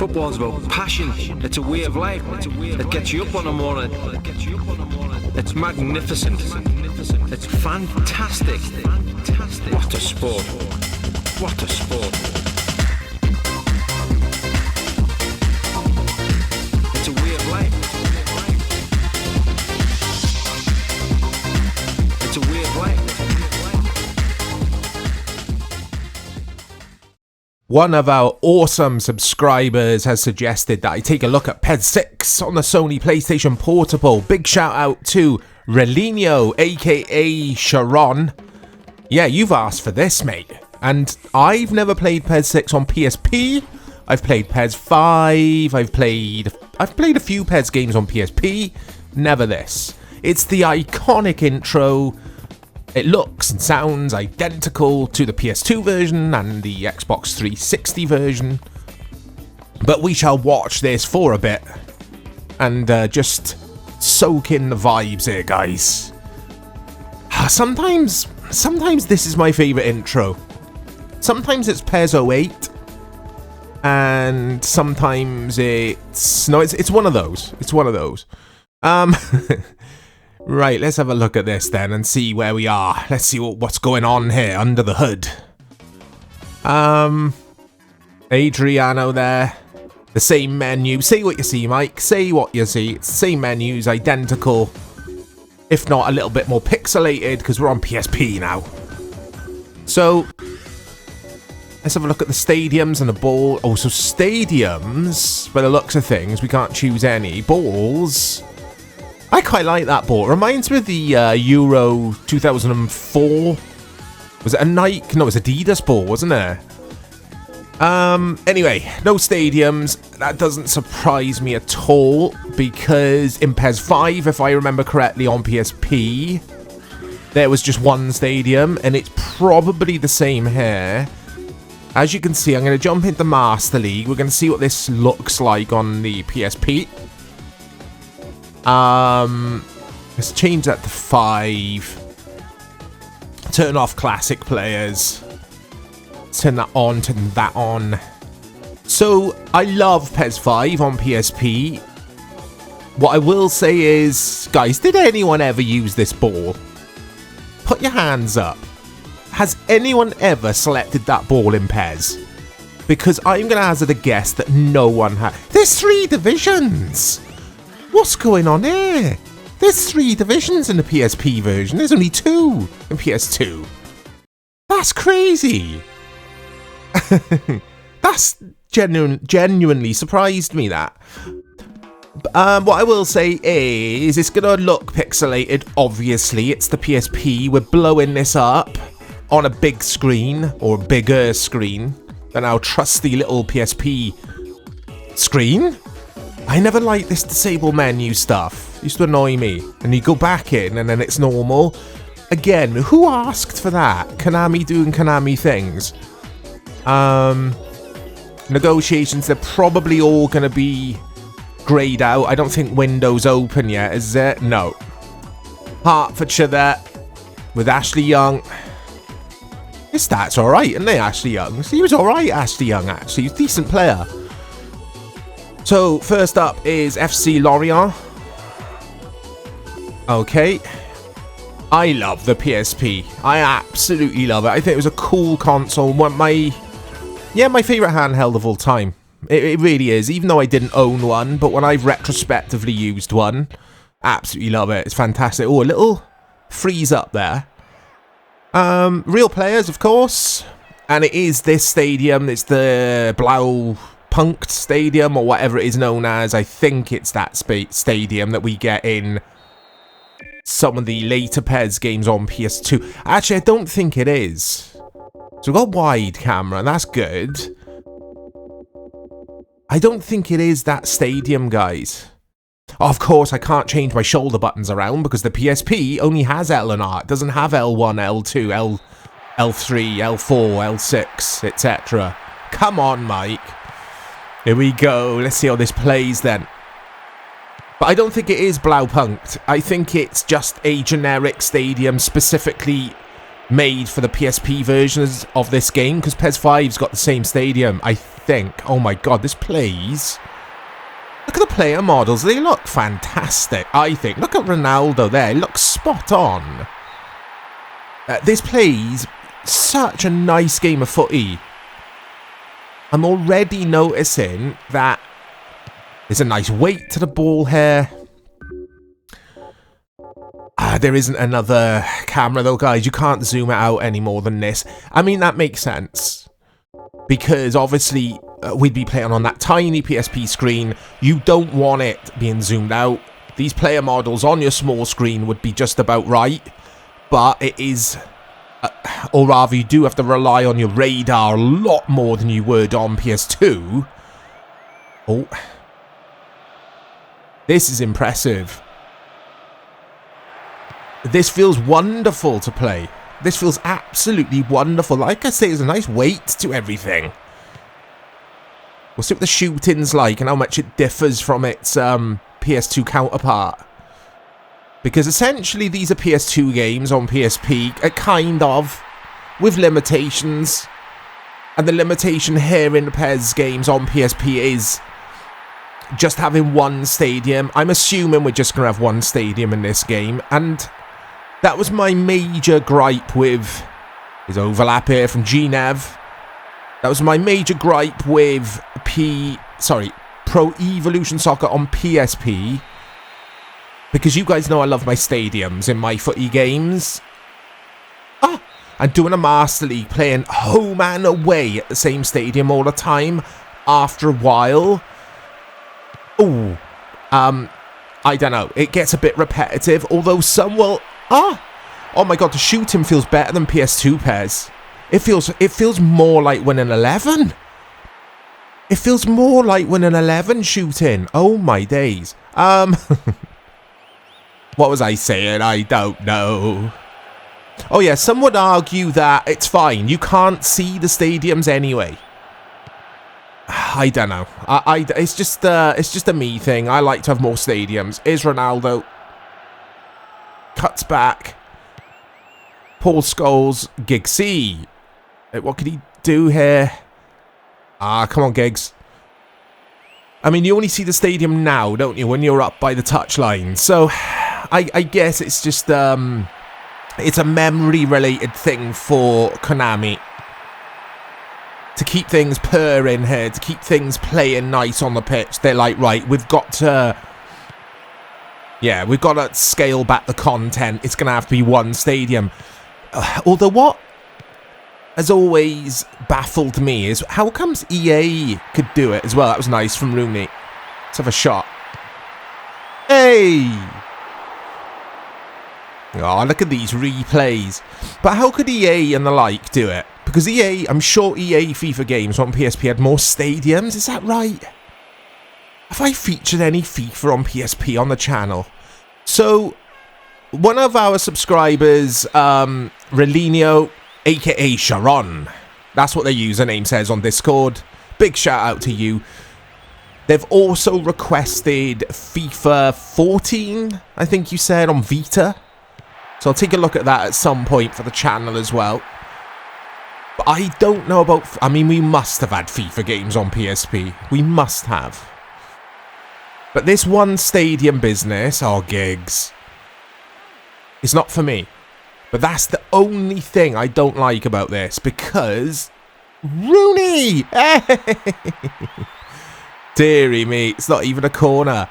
Football's about passion. It's a way of life. It gets you up on the morning. It's magnificent. It's fantastic. What a sport. What a sport. It's a way of life. It's a way of life. One of our awesome subscribers has suggested that I take a look at PES 6 on the Sony PlayStation Portable. Big shout out to Relinho, aka Sharon. Yeah, you've asked for this, mate. And I've never played PES 6 on PSP. I've played PES 5. I've played a few PES games on PSP. Never this. It's the iconic intro. It looks and sounds identical to the PS2 version and the Xbox 360 version. But we shall watch this for a bit and just soak in the vibes here, guys. Sometimes this is my favourite intro. Sometimes it's PES 08 and sometimes it's one of those. It's one of those. Right, let's have a look at this then and see where we are. Let's see what's going on here under the hood. Adriano there. The same menu. Say what you see, Mike. Say what you see. It's the same menus, identical. If not a little bit more pixelated, because we're on PSP now. So, let's have a look at the stadiums and the ball. Oh, so stadiums, by the looks of things, we can't choose any. Balls. I quite like that ball. It reminds me of the Euro 2004. Was it a Nike? No, it was Adidas ball, wasn't it? Anyway, no stadiums. That doesn't surprise me at all, because in PES 5, if I remember correctly, on PSP, there was just one stadium, and it's probably the same here. As you can see, I'm going to jump into Master League. We're going to see what this looks like on the PSP. Let's change that to 5. Turn off classic players. Turn that on, turn that on. So, I love PES 5 on PSP. What I will say is, guys, did anyone ever use this ball? Put your hands up. Has anyone ever selected that ball in PES? Because I'm going to hazard a guess that no one has. There's 3 divisions! What's going on here? There's 3 divisions in the PSP version. There's only 2 in PS2. That's crazy. That's genuinely surprised me, that. What I will say is it's going to look pixelated, obviously. It's the PSP. We're blowing this up on a big screen, or a bigger screen than our trusty little PSP screen. I never liked this disable menu stuff. It used to annoy me. And you go back in and then it's normal. Again, who asked for that? Konami doing Konami things. Negotiations, they're probably all going to be greyed out. I don't think Windows open yet, is it? No. Hertfordshire there with Ashley Young. His stats are alright, aren't they, Ashley Young? He was alright, Ashley Young, actually. He's a decent player. So, first up is FC Lorient. Okay. I love the PSP. I absolutely love it. I think it was a cool console. My favourite handheld of all time. It really is. Even though I didn't own one, but when I've retrospectively used one, absolutely love it. It's fantastic. Oh, a little freeze up there. Real players, of course. And it is this stadium. It's the Blau Punkt Stadium, or whatever it is known as. I think it's that stadium that we get in some of the later PES games on PS2. Actually, I don't think it is. So we've got wide camera, and that's good. I don't think it is that stadium, guys. Of course, I can't change my shoulder buttons around because the PSP only has L and R. It doesn't have L1, L2, L3, L4, L6, etc. Come on, Mike. Here we go. Let's see how this plays then. But I don't think it is Blau Punkt. I think it's just a generic stadium specifically made for the PSP versions of this game, because PES 5's got the same stadium. I think. Oh my god, this plays. Look at the player models. They look fantastic, I think. Look at Ronaldo there. It looks spot on. This plays such a nice game of footy. I'm already noticing that there's a nice weight to the ball here. There isn't another camera though, guys. You can't zoom it out any more than this. I mean, that makes sense. Because obviously, we'd be playing on that tiny PSP screen. You don't want it being zoomed out. These player models on your small screen would be just about right. But it is... or rather, you do have to rely on your radar a lot more than you would on PS2. Oh. This is impressive. This feels wonderful to play. This feels absolutely wonderful. Like I say, there's a nice weight to everything. We'll see what the shooting's like and how much it differs from its PS2 counterpart. Because essentially these are PS2 games on PSP, kind of, with limitations. And the limitation here in the PES games on PSP is just having one stadium. I'm assuming we're just going to have one stadium in this game. And that was my major gripe with his overlap here from GNev. That was my major gripe with Pro Evolution Soccer on PSP. Because you guys know I love my stadiums in my footy games. And doing a Master League, playing home and away at the same stadium all the time, after a while, I don't know, it gets a bit repetitive, although some will, oh my god, the shooting feels better than PS2 PES. It feels more like winning 11. It feels more like winning 11 shooting. Oh my days. What was I saying? I don't know. Oh yeah, some would argue that it's fine. You can't see the stadiums anyway. I don't know. It's just a me thing. I like to have more stadiums. Is Ronaldo. Cuts back. Paul Scholes. Giggsy. What could he do here? Come on, Giggs. I mean, you only see the stadium now, don't you, when you're up by the touchline. So, I guess it's just, it's a memory-related thing for Konami. To keep things purring here, to keep things playing nice on the pitch. They're like, right, we've got to... Yeah, we've got to scale back the content. It's going to have to be one stadium. Although what has always baffled me is how comes EA could do it as well. That was nice from Rooney. Let's have a shot. Hey! Oh, look at these replays. But how could EA and the like do it? Because EA, I'm sure EA FIFA games on PSP had more stadiums. Is that right? Have I featured any FIFA on PSP on the channel? So, one of our subscribers, Relinio, aka Sharon, that's what their username says on Discord. Big shout out to you. They've also requested FIFA 14, I think you said, on Vita. So I'll take a look at that at some point for the channel as well. But I don't know about... I mean, we must have had FIFA games on PSP. We must have. But this one stadium business, gigs, it's not for me. But that's the only thing I don't like about this. Because... Rooney! Hey! Deary me, it's not even a corner.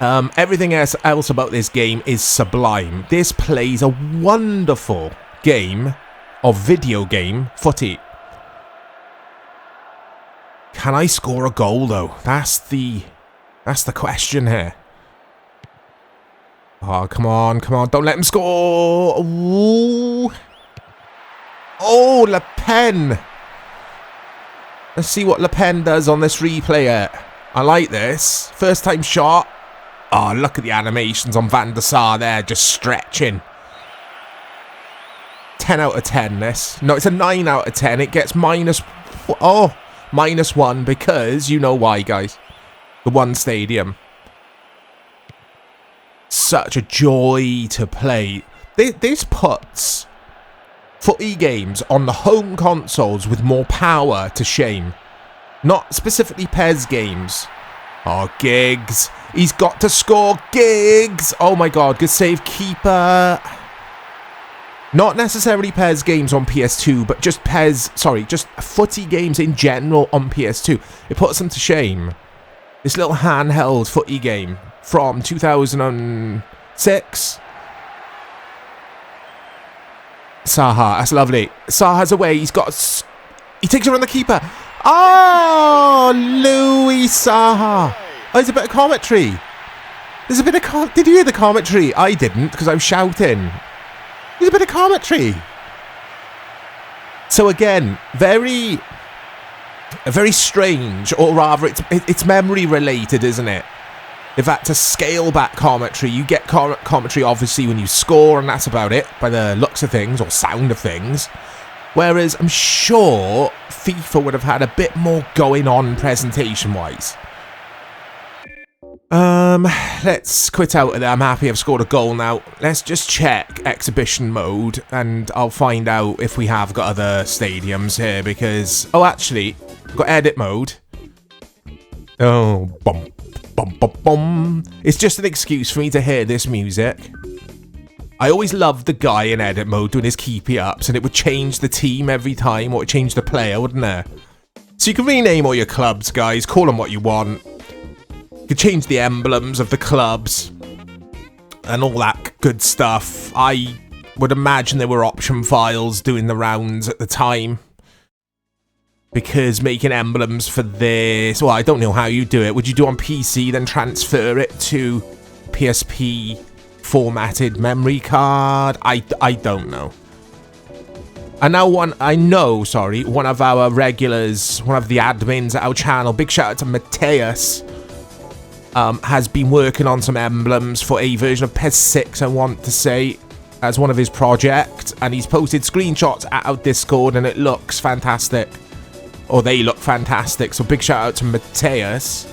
Everything else about this game is sublime. This plays a wonderful game of video game footy. Can I score a goal though? That's the question here. Oh, come on, don't let him score. Ooh. Oh, Le Pen. Let's see what Le Pen does on this replay. I like this. First time shot. Oh, look at the animations on Van der Sar there, just stretching. 10 out of 10, this. No, it's a 9 out of 10. It gets minus 1 because, you know why, guys. The one stadium. Such a joy to play. This puts footy games on the home consoles with more power to shame. Not specifically PES games. Oh, Giggs. He's got to score. Giggs. Oh my god, good save, keeper. Not necessarily PES games on PS2, but just just footy games in general on PS2. It puts them to shame. This little handheld footy game from 2006. Saha, that's lovely. Saha's away. He takes it around the keeper. Oh, Louis Saha. Oh, there's a bit of commentary. Did you hear the commentary? I didn't, because I was shouting. There's a bit of commentary. So again, very strange, or rather, it's memory related, isn't it? In fact, to scale back commentary, you get commentary obviously when you score, and that's about it, by the looks of things, or sound of things. Whereas I'm sure FIFA would have had a bit more going on presentation-wise. Let's quit out of there. I'm happy I've scored a goal now. Let's just check exhibition mode, and I'll find out if we have got other stadiums here, because... Oh, actually, I've got edit mode. Oh, bum, bum, bum, bum. It's just an excuse for me to hear this music. I always loved the guy in edit mode doing his keepy ups, and it would change the team every time, or it would change the player, wouldn't it? So you can rename all your clubs, guys. Call them what you want. You can change the emblems of the clubs and all that good stuff. I would imagine there were option files doing the rounds at the time, because making emblems for this... Well, I don't know how you do it. Would you do it on PC, then transfer it to PSP formatted memory card? I don't know. And now one of our regulars, one of the admins at our channel, big shout out to Mateus, has been working on some emblems for a version of PES 6, I want to say, as one of his projects, and he's posted screenshots at our Discord, and it looks fantastic. Or they look fantastic, so big shout out to Mateus.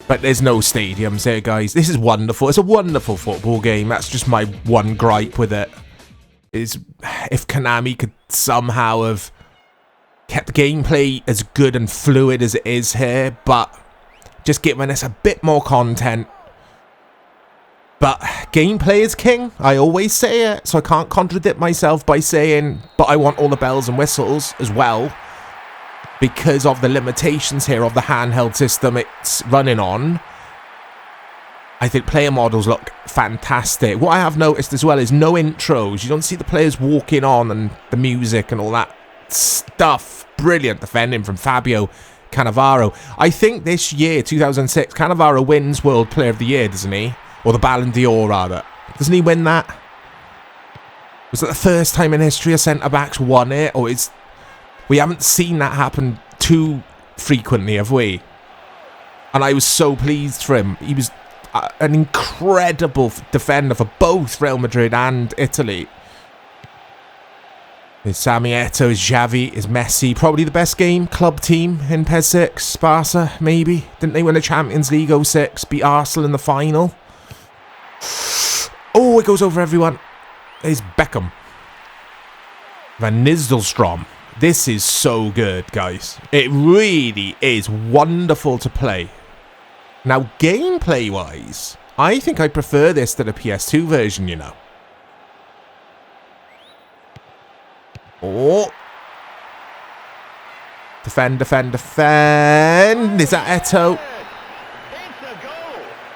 But there's no stadiums here, guys. This is wonderful. It's a wonderful football game. That's just my one gripe with it. Is if Konami could somehow have kept the gameplay as good and fluid as it is here, but just giving us a bit more content. But gameplay is king. I always say it, so I can't contradict myself by saying, but I want all the bells and whistles as well, because of the limitations here of the handheld system it's running on. I think player models look fantastic. What I have noticed as well is no intros. You don't see the players walking on and the music and all that stuff. Brilliant defending from Fabio Cannavaro. I think this year, 2006, Cannavaro wins World Player of the Year, doesn't he? Or the Ballon d'Or, rather. Doesn't he win that? Was that the first time in history a centre-back's won it? Or is... We haven't seen that happen too frequently, have we? And I was so pleased for him. He was an incredible defender for both Real Madrid and Italy. Is Sami Eto'o, is Xavi, is Messi. Probably the best club team in PES 6. Barca, maybe. Didn't they win the Champions League 06? Beat Arsenal in the final. Oh, it goes over everyone. There's Beckham. Van Nistelrooy. This is so good, guys. It really is wonderful to play. Now, gameplay-wise, I think I prefer this to the PS2 version, you know. Oh. Defend, defend, defend. Is that Eto'o?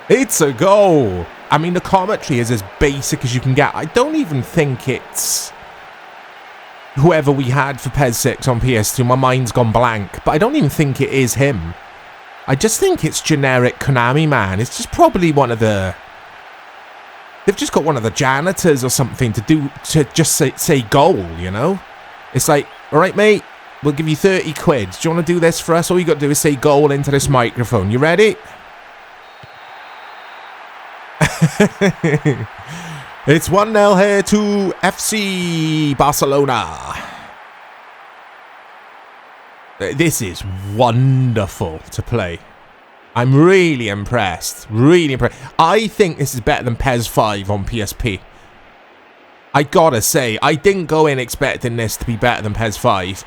It's a goal. I mean, the commentary is as basic as you can get. I don't even think it's whoever we had for PES 6 on PS2. My mind's gone blank. But I don't even think it is him. I just think it's generic Konami, man. It's just probably one of the... They've just got one of the janitors or something to just say goal, you know? It's like, all right, mate, we'll give you 30 quid. Do you want to do this for us? All you got to do is say goal into this microphone. You ready? It's 1-0 here to FC Barcelona. This is wonderful to play. I'm really impressed. Really impressed. I think this is better than PES 5 on PSP. I gotta say, I didn't go in expecting this to be better than PES 5.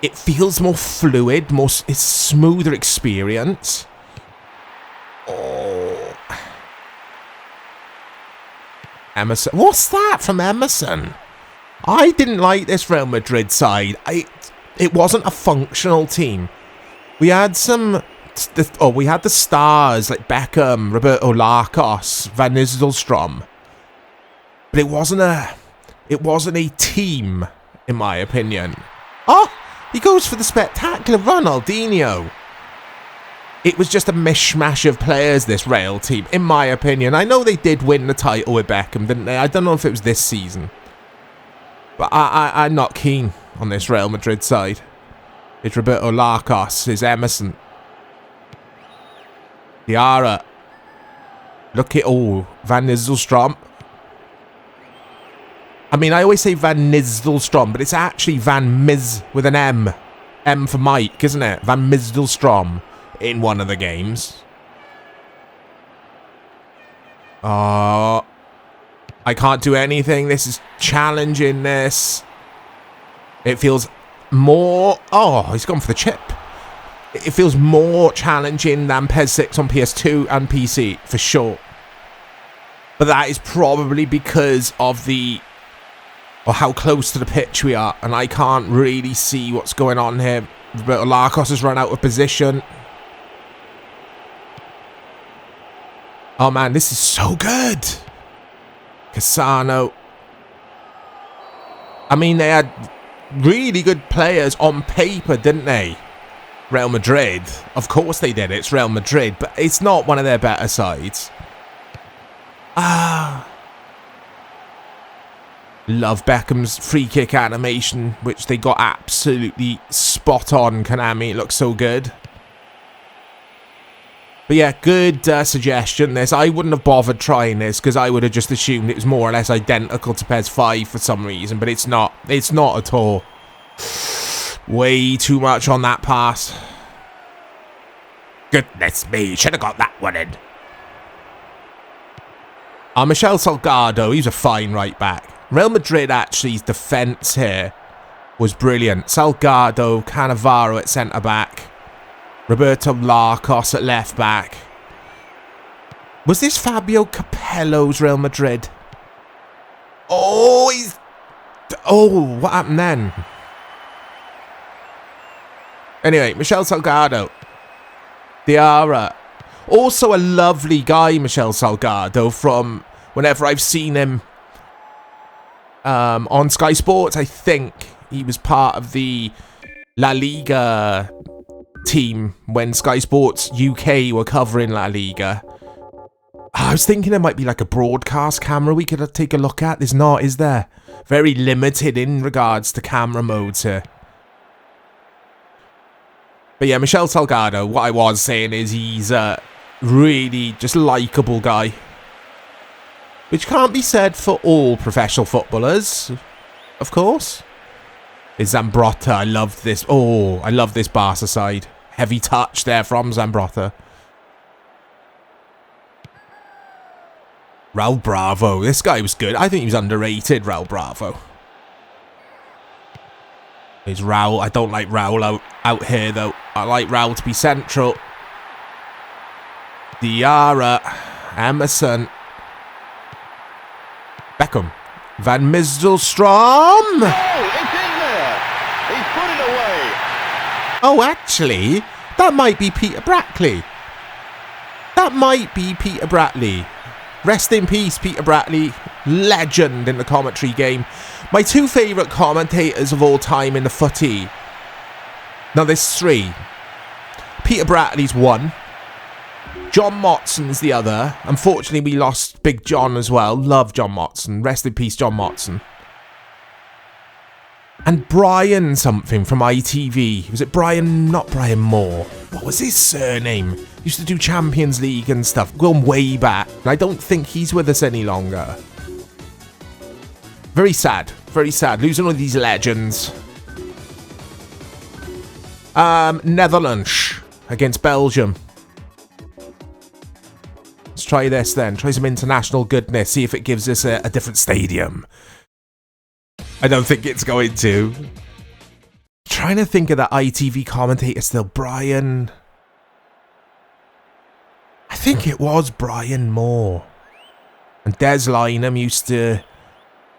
It feels more fluid, it's smoother experience. Oh. Emerson. What's that from Emerson? I didn't like this Real Madrid side. It wasn't a functional team. We had we had the stars like Beckham, Roberto Larcos, Van Nistelrooy. But it wasn't a team, in my opinion. Oh, he goes for the spectacular Ronaldinho. It was just a mishmash of players, this Real team, in my opinion. I know they did win the title with Beckham, didn't they? I don't know if it was this season. But I'm not keen on this Real Madrid side. It's Roberto Larcos, it's Emerson. Diarra. Look at Van Nistelrooy. I mean, I always say Van Nistelrooy, but it's actually Van Miz with an M. M for Mike, isn't it? Van Nistelrooy in one of the games. Oh, I can't do anything. This is challenging, this. It feels more... Oh, he's gone for the chip. It feels more challenging than PES 6 on PS2 and PC, for sure. But that is probably because of how close to the pitch we are, and I can't really see what's going on here. Roberto Larcos has run out of position. Oh man, this is so good. Cassano. I mean, they had really good players on paper, didn't they? Real Madrid. Of course they did. It's Real Madrid, but it's not one of their better sides. Love Beckham's free kick animation, which they got absolutely spot on, Konami. It looks so good. But yeah, good suggestion, this. I wouldn't have bothered trying this, because I would have just assumed it was more or less identical to PES 5 for some reason, but it's not. It's not at all. Way too much on that pass. Goodness me, should have got that one in. Michel Salgado, he's a fine right back. Real Madrid, actually, his defence here was brilliant. Salgado, Cannavaro at centre-back. Roberto Larcos at left-back. Was this Fabio Capello's Real Madrid? Oh, what happened then? Anyway, Michel Salgado. Diarra. Also a lovely guy, Michel Salgado, from whenever I've seen him on Sky Sports. I think he was part of the La Liga team when Sky Sports UK were covering La Liga. I was thinking there might be like a broadcast camera we could take a look at. There's not, is there? Very limited in regards to camera modes here. But yeah, Michel Salgado, what I was saying is he's a really just likeable guy. Which can't be said for all professional footballers, of course. Is Zambrotta. I loved this. Oh, I love this Barca side. Heavy touch there from Zambrotta. Raul Bravo. This guy was good. I think he was underrated, Raul Bravo. There's Raul. I don't like Raul out here, though. I like Raul to be central. Diarra. Emerson. Beckham. Van Nistelrooy. Oh, actually, that might be Peter Brackley. That might be Peter Brackley. Rest in peace, Peter Brackley. Legend in the commentary game. My two favourite commentators of all time in the footy. Now, there's three. Peter Brackley's one. John Motson's the other. Unfortunately, we lost Big John as well. Love John Motson. Rest in peace, John Motson. And Brian something from ITV. Was it Brian? Not Brian Moore. What was his surname? Used to do Champions League and stuff. Going way back. And I don't think he's with us any longer. Very sad. Very sad. Losing all these legends. Netherlands against Belgium. Let's try this then. Try some international goodness. See if it gives us a different stadium. I don't think it's going to. Trying to think of that ITV commentator still. Brian. I think it was Brian Moore. And Des Lynam used to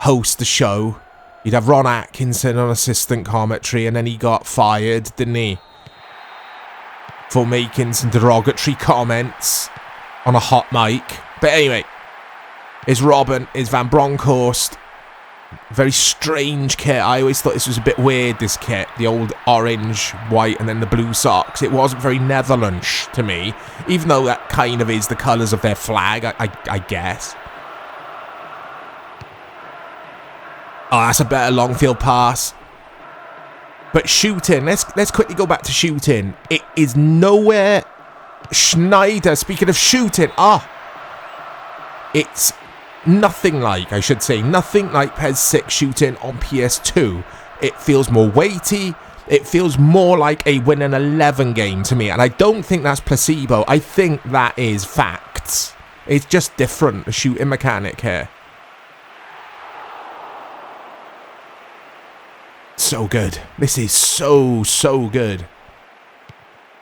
host the show. You'd have Ron Atkinson on assistant commentary, and then he got fired, didn't he? For making some derogatory comments on a hot mic. But anyway, is Robin, is Van Bronckhorst. Very strange kit. I always thought this was a bit weird, this kit. The old orange, white, and then the blue socks. It wasn't very Netherlands to me, even though that kind of is the colours of their flag, I guess. Oh, that's a better long field pass. But shooting, let's quickly go back to shooting. It is nowhere. Schneider, speaking of shooting, it's nothing like, I should say, nothing like PES 6 shooting on PS2. It feels more weighty. It feels more like a win an 11 game to me. And I don't think that's placebo. I think that is facts. It's just different, the shooting mechanic here. So good. This is so good.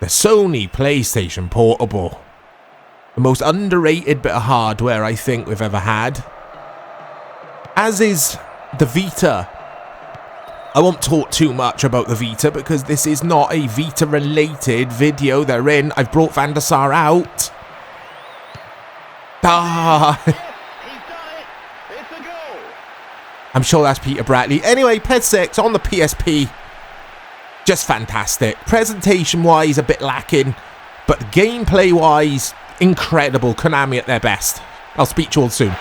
The Sony PlayStation Portable. The most underrated bit of hardware I think we've ever had. As is the Vita. I won't talk too much about the Vita because this is not a Vita related video they're in. I've brought Van der Sar out. I'm sure that's Peter Bradley. Anyway, PES 6 on the PSP. Just fantastic. Presentation-wise, a bit lacking. But gameplay-wise, incredible. Konami at their best. I'll speak to you all soon.